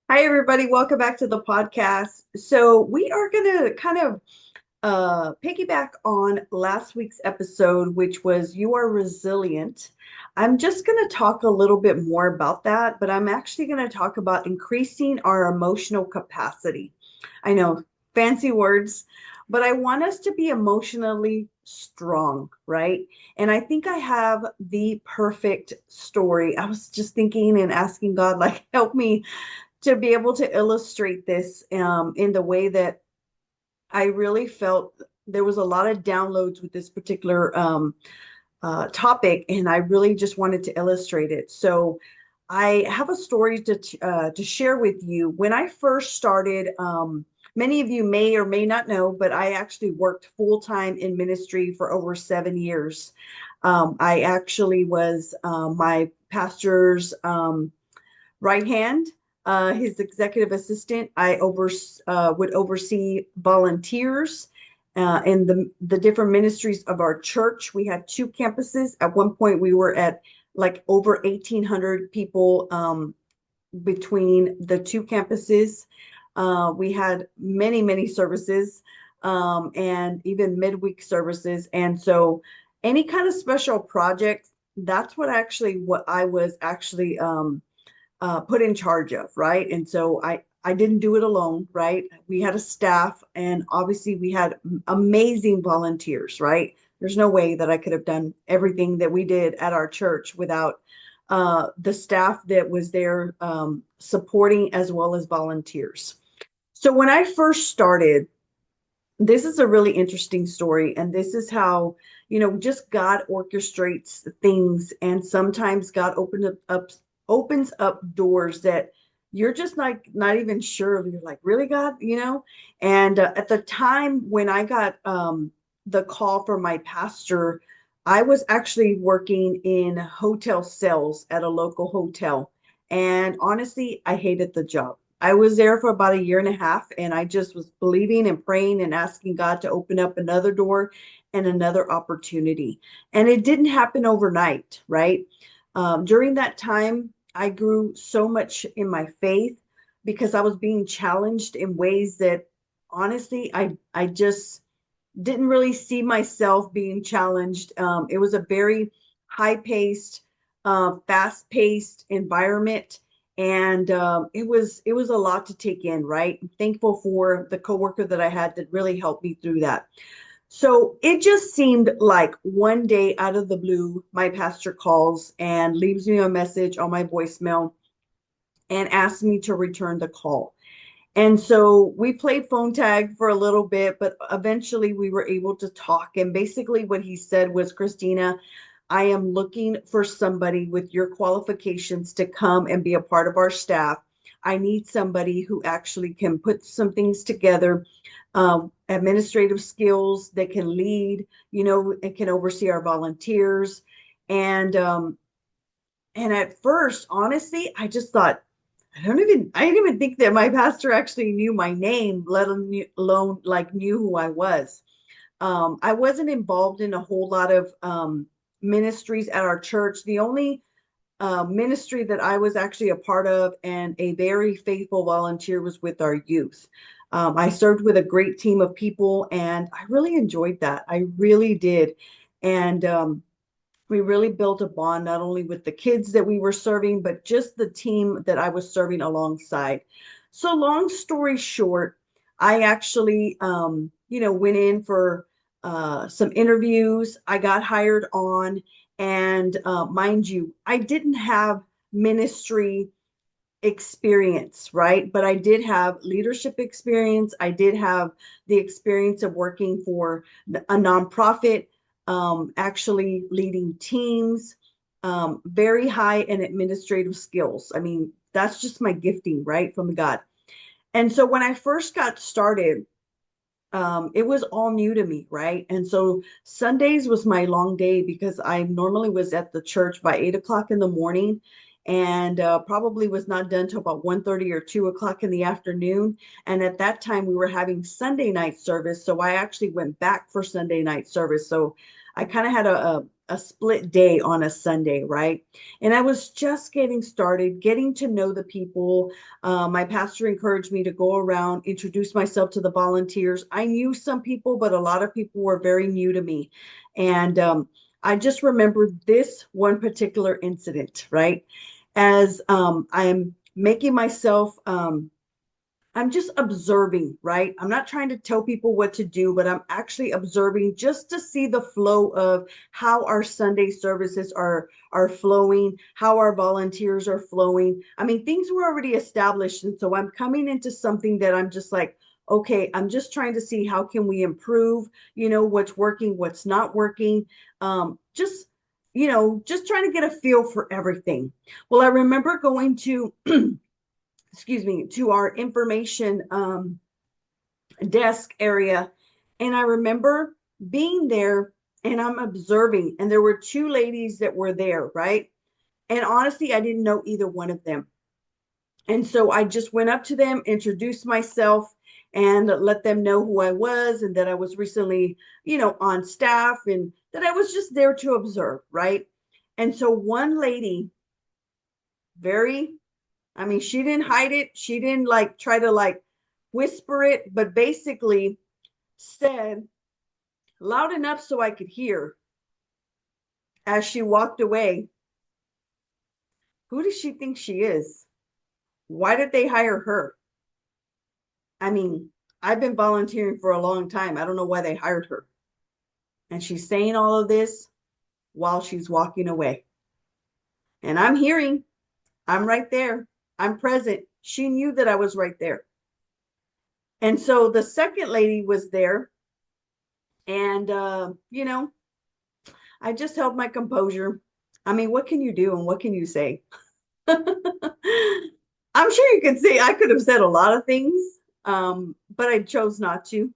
Hi, everybody. Welcome back to the podcast. So, we are going to kind of piggyback on last week's episode, which was You Are Resilient. I'm just going to talk a little bit more about that, but I'm actually going to talk about increasing our emotional capacity. I know, fancy words, but I want us to be emotionally strong, right? And I think I have the perfect story. I was just thinking and asking God, like, help me to be able to illustrate this in the way that I really felt there was a lot of downloads with this particular topic, and I really just wanted to illustrate it. So I have a story to share with you. When I first started, many of you may or may not know, but I actually worked full time in ministry for over 7 years. I actually was my pastor's right hand, his executive assistant. Would oversee volunteers in the different ministries of our church. We had two campuses. At one point, we were at like over 1,800 people between the two campuses. We had many, many services and even midweek services. And so, any kind of special project, that's what I was actually put in charge of, right? And so I didn't do it alone, right? We had a staff, and obviously we had amazing volunteers, right? There's no way that I could have done everything that we did at our church without the staff that was there supporting as well as volunteers. So when I first started, this is a really interesting story, and this is how just God orchestrates things, and sometimes God opens up doors that you're just like not even sure of. You're like, really, God? And at the time when I got the call from my pastor, I was actually working in hotel sales at a local hotel, and honestly, I hated the job. I was there for about a year and a half, and I just was believing and praying and asking God to open up another door and another opportunity. And it didn't happen overnight, right? During that time, I grew so much in my faith because I was being challenged in ways that honestly, I just didn't really see myself being challenged. It was a very high paced, fast paced environment. And it was a lot to take in, right? I'm thankful for the coworker that I had that really helped me through that. So it just seemed like one day out of the blue, my pastor calls and leaves me a message on my voicemail and asks me to return the call. And so we played phone tag for a little bit, but eventually we were able to talk. And basically, what he said was, Christina, I am looking for somebody with your qualifications to come and be a part of our staff. I need somebody who actually can put some things together, administrative skills that can lead, and can oversee our volunteers. And and at first, honestly, I just thought, I didn't even think that my pastor actually knew my name, let alone like knew who I was. I wasn't involved in a whole lot of ministries at our church. The only ministry that I was actually a part of and a very faithful volunteer was with our youth. I served with a great team of people, and I really enjoyed that. I really did. And we really built a bond not only with the kids that we were serving, but just the team that I was serving alongside. So, long story short, I actually, went in for some interviews. I got hired on, and mind you, I didn't have ministry experience, right? But I did have leadership experience. I did have the experience of working for a nonprofit, actually leading teams, very high in administrative skills. I mean, that's just my gifting, right, from God. And so when I first got started, it was all new to me, right? And so Sundays was my long day because I normally was at the church by 8 o'clock in the morning, and probably was not done till about 1:30 or 2 o'clock in the afternoon. And at that time, we were having Sunday night service. So I actually went back for Sunday night service. So I kind of had a split day on a Sunday, right? And I was just getting started, getting to know the people. My pastor encouraged me to go around, introduce myself to the volunteers. I knew some people, but a lot of people were very new to me. And I just remember this one particular incident, right? As I'm making myself, I'm just observing, right? I'm not trying to tell people what to do, but I'm actually observing just to see the flow of how our Sunday services are flowing, how our volunteers are flowing. I mean, things were already established, and so I'm coming into something that I'm just like, okay, I'm just trying to see how can we improve, what's working, what's not working. Just just trying to get a feel for everything. Well, I remember going to excuse me, to our information desk area. And I remember being there and I'm observing, and there were two ladies that were there, right? And honestly, I didn't know either one of them. And so I just went up to them, introduced myself, and let them know who I was and that I was recently, on staff and that I was just there to observe, right? And so one lady, very I mean, she didn't hide it. She didn't like try to like whisper it, but basically said loud enough so I could hear as she walked away. Who does she think she is? Why did they hire her? I mean, I've been volunteering for a long time. I don't know why they hired her. And she's saying all of this while she's walking away. And I'm hearing, I'm right there. I'm present. She knew that I was right there. And so the second lady was there. And, I just held my composure. I mean, what can you do and what can you say? I'm sure you could say I could have said a lot of things, but I chose not to.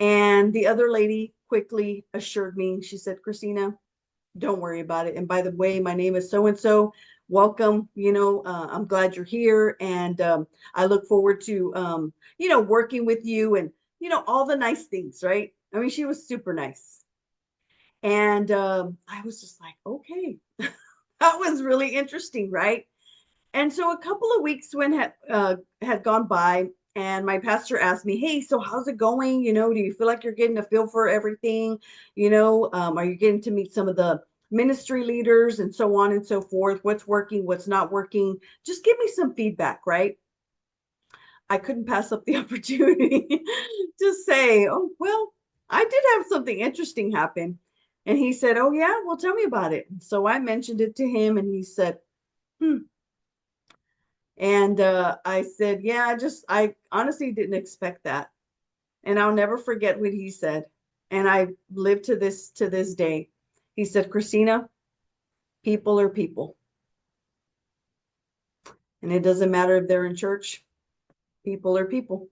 And the other lady quickly assured me, she said, Christina, don't worry about it. And by the way, my name is so and so. Welcome. I'm glad you're here. And I look forward to, working with you and, all the nice things, right? I mean, she was super nice. And I was just like, okay, that was really interesting, right? And so a couple of weeks when had gone by, and my pastor asked me, "Hey, so how's it going? Do you feel like you're getting a feel for everything? Are you getting to meet some of the ministry leaders and so on and so forth? What's working? What's not working? Just give me some feedback, right?" I couldn't pass up the opportunity to say, "Oh, well, I did have something interesting happen." And he said, "Oh, yeah, well, tell me about it." So I mentioned it to him, and he said, "Hmm." And I said, "Yeah, I honestly didn't expect that." And I'll never forget what he said. And I live to this day. He said, Christina, people are people. And it doesn't matter if they're in church, people are people.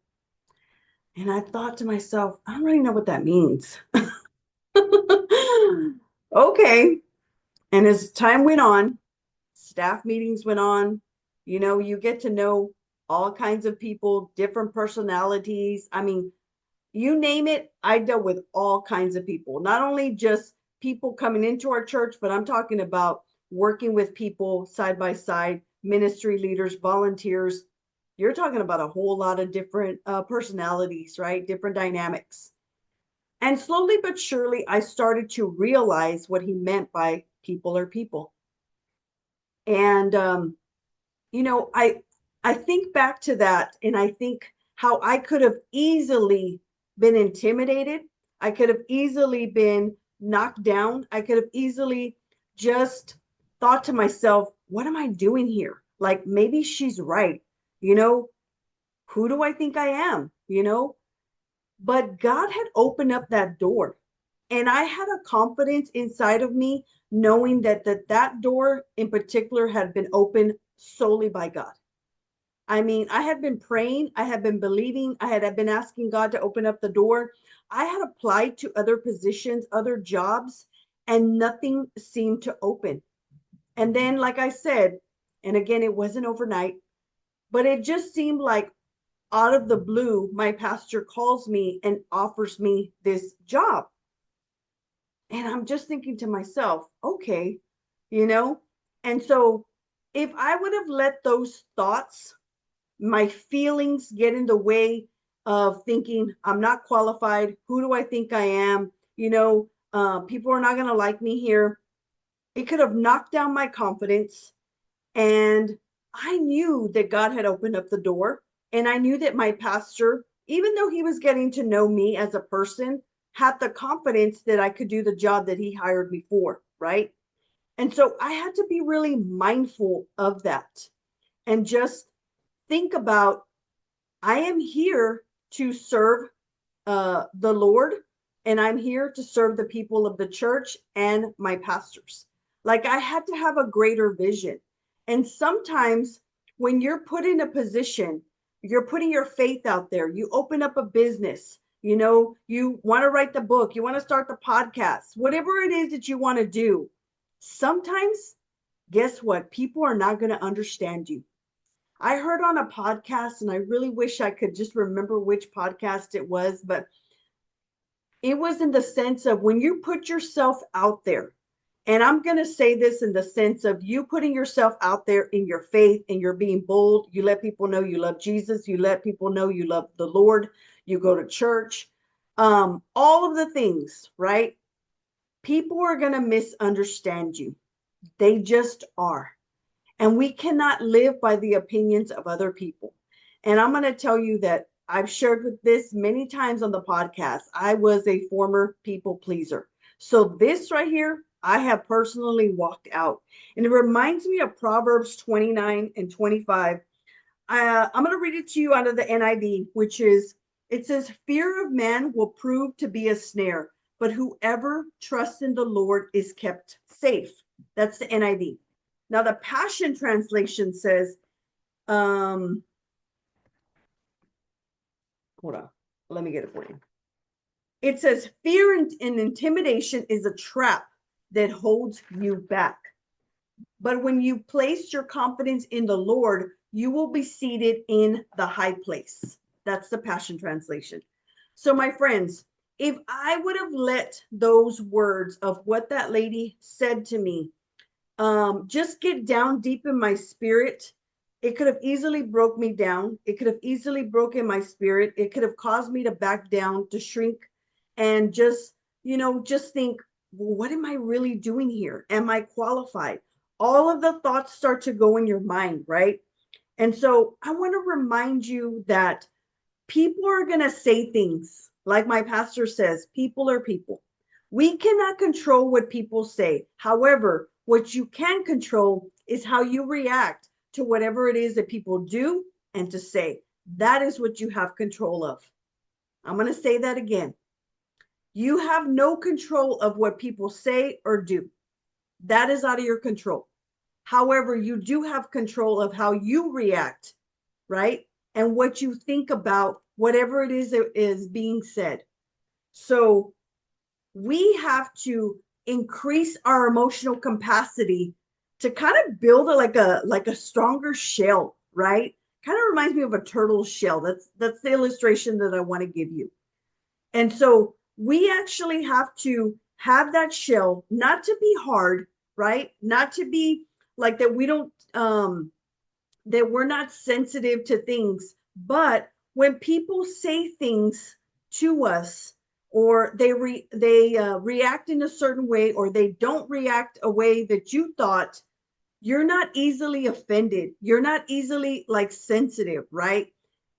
And I thought to myself, I don't really know what that means. Okay. And as time went on, staff meetings went on, you get to know all kinds of people, different personalities. I mean, you name it, I dealt with all kinds of people, not only just people coming into our church, but I'm talking about working with people side by side, ministry leaders, volunteers. You're talking about a whole lot of different personalities, right? Different dynamics. And slowly but surely, I started to realize what he meant by people are people. And I think back to that, and I think how I could have easily been intimidated. I could have easily been knocked down. I could have easily just thought to myself, what am I doing here? Like, maybe she's right. You know, who do I think I am? But God had opened up that door. And I had a confidence inside of me knowing that door in particular had been opened solely by God. I mean, I had been praying, I had been believing, I had been asking God to open up the door. I had applied to other positions, other jobs, and nothing seemed to open. And then, like I said, and again, it wasn't overnight, but it just seemed like out of the blue, my pastor calls me and offers me this job. And I'm just thinking to myself, okay, you know? And so if I would have let those thoughts, my feelings get in the way of thinking I'm not qualified, who do I think I am? People are not going to like me here. It could have knocked down my confidence. And I knew that God had opened up the door. And I knew that my pastor, even though he was getting to know me as a person, had the confidence that I could do the job that he hired me for. Right. And so I had to be really mindful of that and just think about I am here to serve the Lord, and I'm here to serve the people of the church and my pastors. Like I had to have a greater vision. And sometimes when you're put in a position, you're putting your faith out there, you open up a business, you want to write the book, you want to start the podcast, whatever it is that you want to do. Sometimes, guess what? People are not going to understand you. I heard on a podcast, and I really wish I could just remember which podcast it was, but it was in the sense of when you put yourself out there, and I'm going to say this in the sense of you putting yourself out there in your faith and you're being bold. You let people know you love Jesus. You let people know you love the Lord. You go to church. All of the things, right? People are going to misunderstand you. They just are. And we cannot live by the opinions of other people. And I'm going to tell you that I've shared with this many times on the podcast. I was a former people pleaser. So this right here, I have personally walked out. And it reminds me of Proverbs 29 and 25. I'm going to read it to you out of the NIV, which is, it says, fear of man will prove to be a snare, but whoever trusts in the Lord is kept safe. That's the NIV. Now, the Passion Translation says, hold on, let me get it for you. It says, fear and intimidation is a trap that holds you back. But when you place your confidence in the Lord, you will be seated in the high place. That's the Passion Translation. So, my friends, if I would have let those words of what that lady said to me just get down deep in my spirit, it could have easily broke me down. It could have easily broken my spirit. It could have caused me to back down, to shrink, and just think, well, what am I really doing here? Am I qualified? All of the thoughts start to go in your mind, right? And so I want to remind you that people are going to say things like my pastor says, people are people. We cannot control what people say. However, what you can control is how you react to whatever it is that people do and to say. That is what you have control of. I'm going to say that again. You have no control of what people say or do. That is out of your control. However, you do have control of how you react, right? And what you think about whatever it is that is being said. So we have to increase our emotional capacity to kind of build like a stronger shell, right? Kind of reminds me of a turtle shell. That's the illustration that I want to give you. And so we actually have to have that shell, not to be hard, right? Not to be like that we don't that we're not sensitive to things, but when people say things to us or they react in a certain way or they don't react a way that you thought, you're not easily offended. You're not easily like sensitive, right?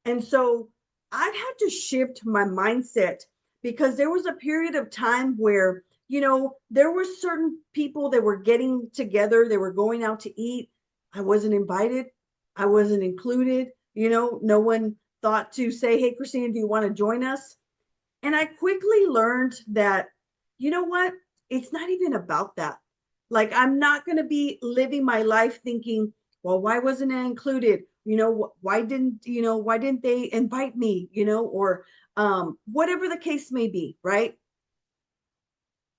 And so I've had to shift my mindset because there was a period of time where, there were certain people that were getting together, they were going out to eat. I wasn't invited, I wasn't included, no one thought to say, hey, Christina, do you want to join us? And I quickly learned that, you know what? It's not even about that. Like, I'm not going to be living my life thinking, well, why wasn't I included? Why didn't they invite me? Or whatever the case may be, right?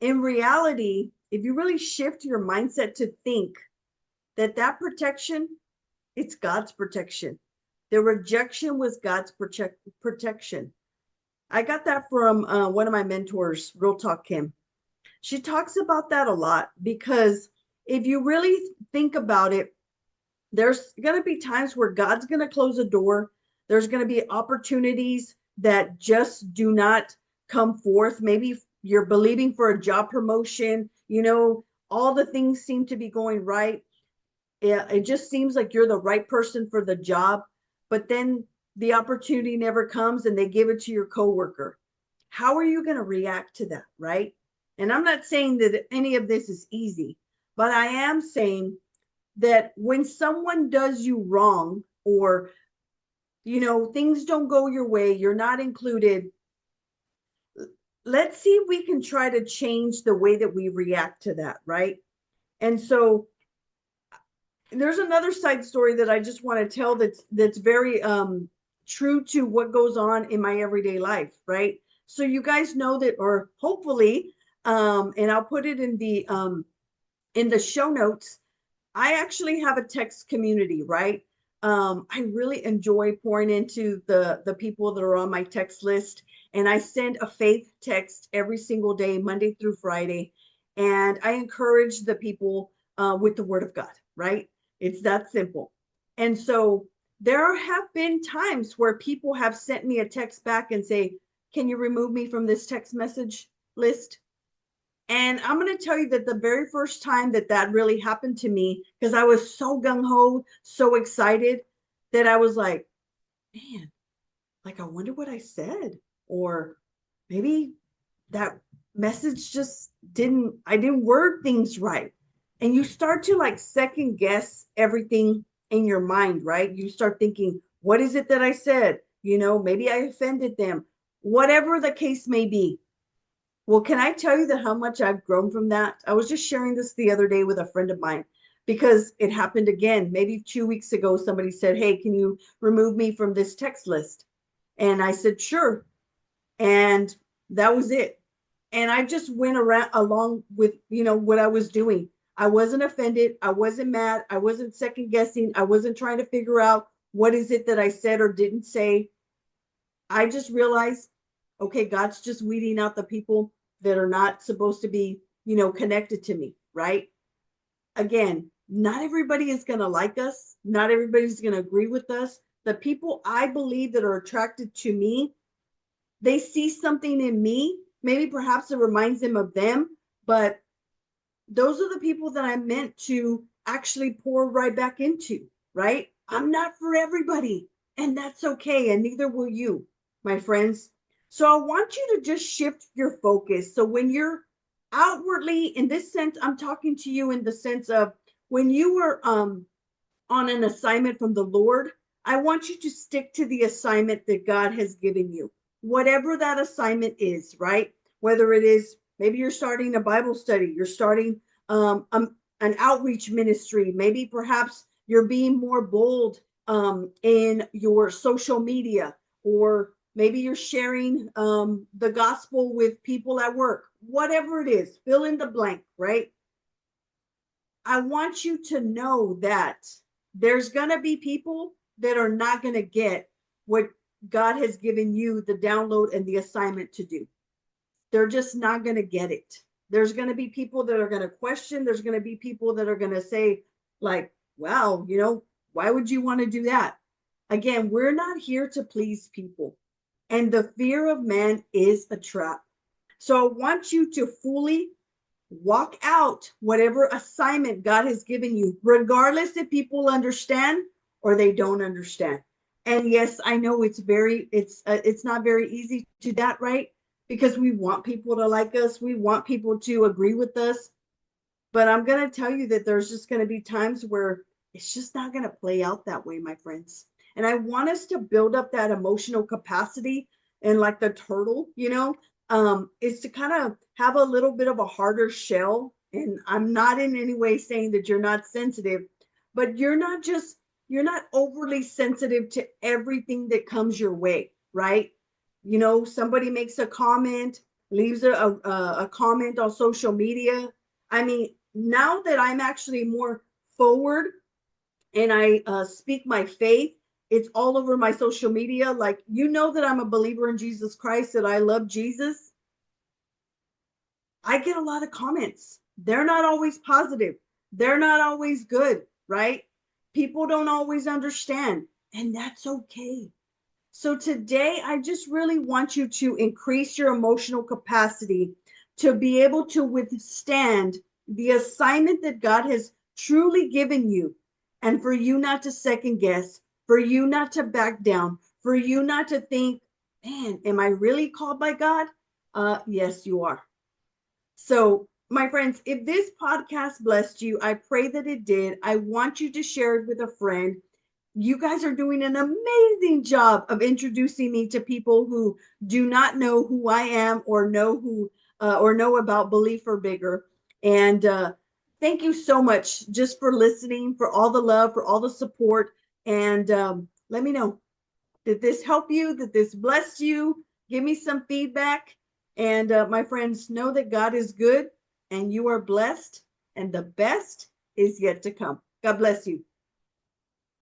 In reality, if you really shift your mindset to think that protection, it's God's protection. The rejection was God's protection. I got that from one of my mentors, Real Talk Kim. She talks about that a lot because if you really think about it, there's going to be times where God's going to close a door. There's going to be opportunities that just do not come forth. Maybe you're believing for a job promotion, all the things seem to be going right. It just seems like you're the right person for the job, but then the opportunity never comes and they give it to your coworker. How are you going to react to that, right? And I'm not saying that any of this is easy, but I am saying that when someone does you wrong, or things don't go your way, you're not included, let's see if we can try to change the way that we react to that, right? And so there's another side story that I just want to tell that's very true to what goes on in my everyday life, right? So you guys know that, or hopefully, and I'll put it in the show notes. I actually have a text community, right? I really enjoy pouring into the people that are on my text list, and I send a faith text every single day, Monday through Friday, and I encourage the people with the Word of God, right? It's that simple. And so there have been times where people have sent me a text back and say, "Can you remove me from this text message list?" And I'm going to tell you that the very first time that that really happened to me, because I was so gung ho, so excited, that I was like, man, like, I wonder what I said. Or maybe that message just I didn't word things right. And you start to like second guess everything in your mind, right? You start thinking, what is it that I said? Maybe I offended them, whatever the case may be. Well, can I tell you that how much I've grown from that? I was just sharing this the other day with a friend of mine because it happened again. Maybe 2 weeks ago, somebody said, "Hey, can you remove me from this text list?" And I said, "Sure." And that was it. And I just went around along with, what I was doing. I wasn't offended. I wasn't mad. I wasn't second guessing. I wasn't trying to figure out what is it that I said or didn't say. I just realized, okay, God's just weeding out the people that are not supposed to be, connected to me, right? Again, not everybody is going to like us. Not everybody's going to agree with us. The people I believe that are attracted to me, they see something in me. Maybe perhaps it reminds them of them, but those are the people that I'm meant to actually pour right back into, right? I'm not for everybody, and that's okay, and neither will you, my friends. So I want you to just shift your focus. So when you're outwardly, in this sense, I'm talking to you in the sense of when you were on an assignment from the Lord, I want you to stick to the assignment that God has given you, whatever that assignment is, right? Whether it is maybe you're starting a Bible study, you're starting an outreach ministry, maybe perhaps you're being more bold in your social media, or maybe you're sharing the gospel with people at work, whatever it is, fill in the blank, right? I want you to know that there's going to be people that are not going to get what God has given you the download and the assignment to do. They're just not going to get it. There's going to be people that are going to question. There's going to be people that are going to say, like, wow, why would you want to do that? Again, we're not here to please people. And the fear of man is a trap. So I want you to fully walk out whatever assignment God has given you, regardless if people understand or they don't understand. And yes, I know it's not very easy to do that, right? Because we want people to like us, we want people to agree with us. But I'm going to tell you that there's just going to be times where it's just not going to play out that way, my friends. And I want us to build up that emotional capacity, and like the turtle, is to kind of have a little bit of a harder shell. And I'm not in any way saying that you're not sensitive, but you're not overly sensitive to everything that comes your way, right? Somebody makes a comment, leaves a comment on social media. I mean, now that I'm actually more forward and I speak my faith, it's all over my social media. Like, that I'm a believer in Jesus Christ, that I love Jesus. I get a lot of comments. They're not always positive. They're not always good, right? People don't always understand, and that's okay. So today, I just really want you to increase your emotional capacity to be able to withstand the assignment that God has truly given you, and for you not to second guess, for you not to back down, for you not to think, man, am I really called by God? Yes, you are. So, my friends, if this podcast blessed you, I pray that it did. I want you to share it with a friend. You guys are doing an amazing job of introducing me to people who do not know who I am or know or know about Belief or Bigger. And thank you so much just for listening, for all the love, for all the support. And let me know, did this help you? Did this bless you? Give me some feedback. And my friends, know that God is good and you are blessed, and the best is yet to come. God bless you.